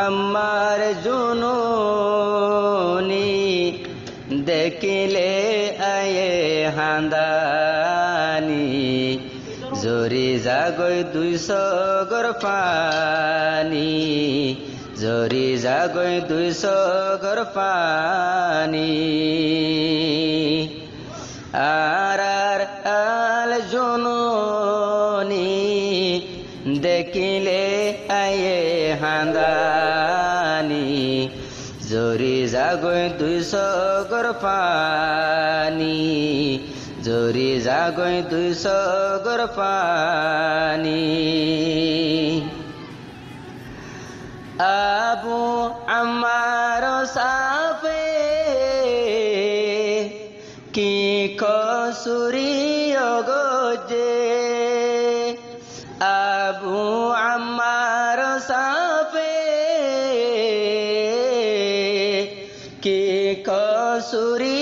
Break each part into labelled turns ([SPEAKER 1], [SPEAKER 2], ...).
[SPEAKER 1] আমার জুনুনি দেখিলে আয়ে হান্দানি জরি জাগৈ 200 গর পানি জরি জাগৈ 200 গর পানি আর আল জুনুনি দেখিলে আয়ে হান্দানি জরি জাগৈ 200 গর পানি জরি জাগৈ 200 গর পানি আবু আম্মার সাফে কি কসুরি গজে আবু আম্মার সাফে কি কসুরি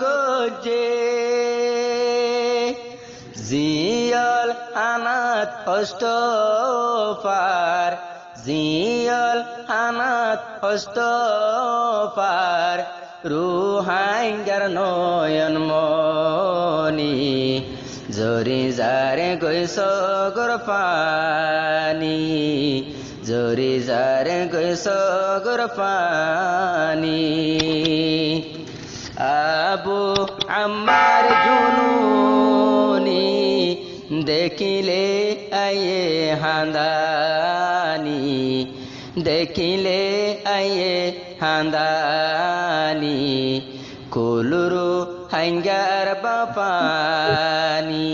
[SPEAKER 1] গজে জিয়ল আনাত অষ্টপার জিয়ল আনাত অষ্টপার রুহাইঙ্গার নয়ন মনি জরি জারে গৈছ গর পানি জরি জারে গৈছ গর পানি আবু আম্মার জুনুনি দেখিলে আয়ে হান্দানি দেখিলে আয়ে হান্দানি কুলুরু হাঙ্গার বাপানি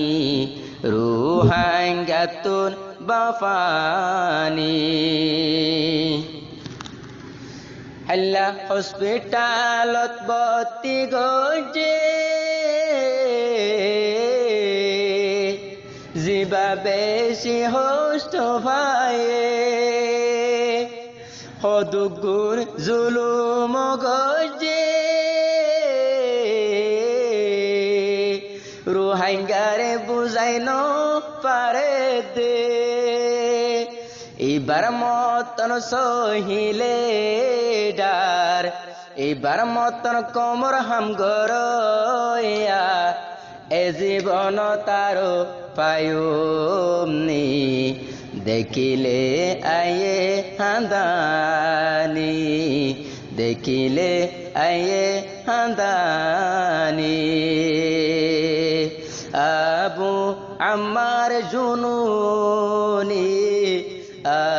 [SPEAKER 1] রুহাঙ্গাতুন বাপানি আল্লাহ হসপিটালত বত্তি গজে জিবা বেশি হোস্ট ভাইয়ে হদুগুর জুলুম গজে রুহাইঙ্গারে বুঝাই ন পারে দে এবার মতন সহিলে ডার এবার মতন কমর হাম গরয়া এ জীবন তার পায়ুমনি দেখিলে আয়ে হান্দানি দেখিলে আয়ে হান্দানি আবু আম্মার জুনুনি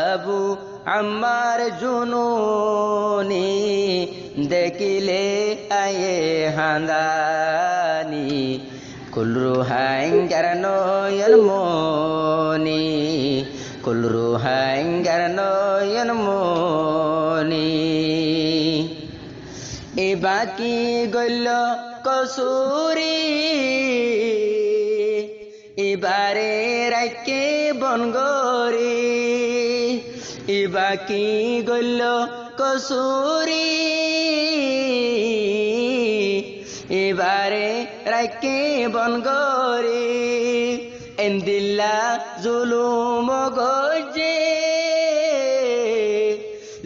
[SPEAKER 1] আবু আম্মার জুনুনি দেখিলে আয়ে হান্দানি কুলরু হাঙ্গার নয়ন মনি কুলরু হাঙ্গার নয়ন মনি এ বাকি গল্য কসুরি এবারে রাইকে বনগরি বাকি গল্য কসুরি এবারে রাইকে বনগরি এন্দিল্লা জুলুম গজে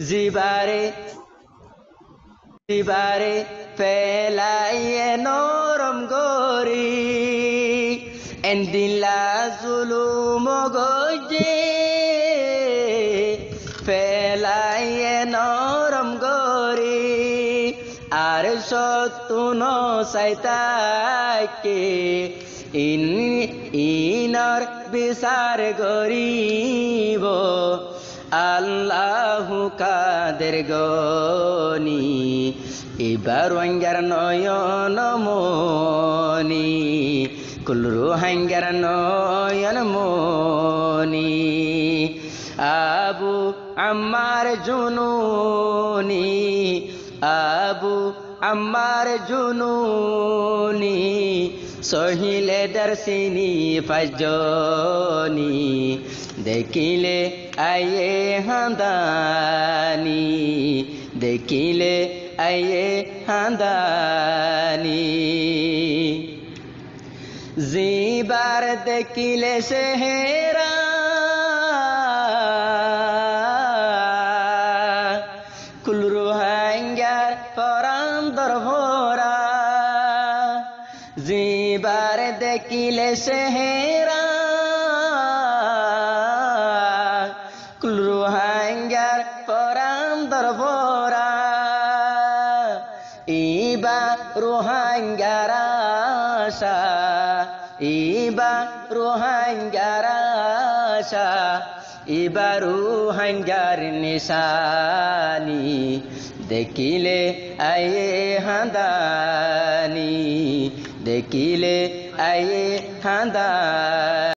[SPEAKER 1] জিবারে জিবারে ফেলাইয়ে নরম গরি এন্দিল্লা জুলুম গজে ফেলাইয়ে নরম গরি আর সতুন সাইতাকে ইনর বিচার গরিব আল্লাহু কাদের গনি এবার ওয়াঙ্গার নয়ন মনি কুলরু হাঙ্গার নয়ন মনি আবু আম্মার জুনুনি আবু আম্মার জুনুনি সহিলে দর্শিনী ফাজনি দেখিলে আয়ে হান্দানি দেখিলে আয়ে হান্দানি জিবার দেখিলে সেহেরা দেখিলে সেহেরা রোহাঙ্গার পরাম দরবরা ইবা রোহাঙ্গার আশা ইবা রোহাঙ্গার আশা ইবা রোহাঙ্গার নিশানি দেখিলে আয়ে হাঁদানি দেখিলে আয়ে হাঁদানি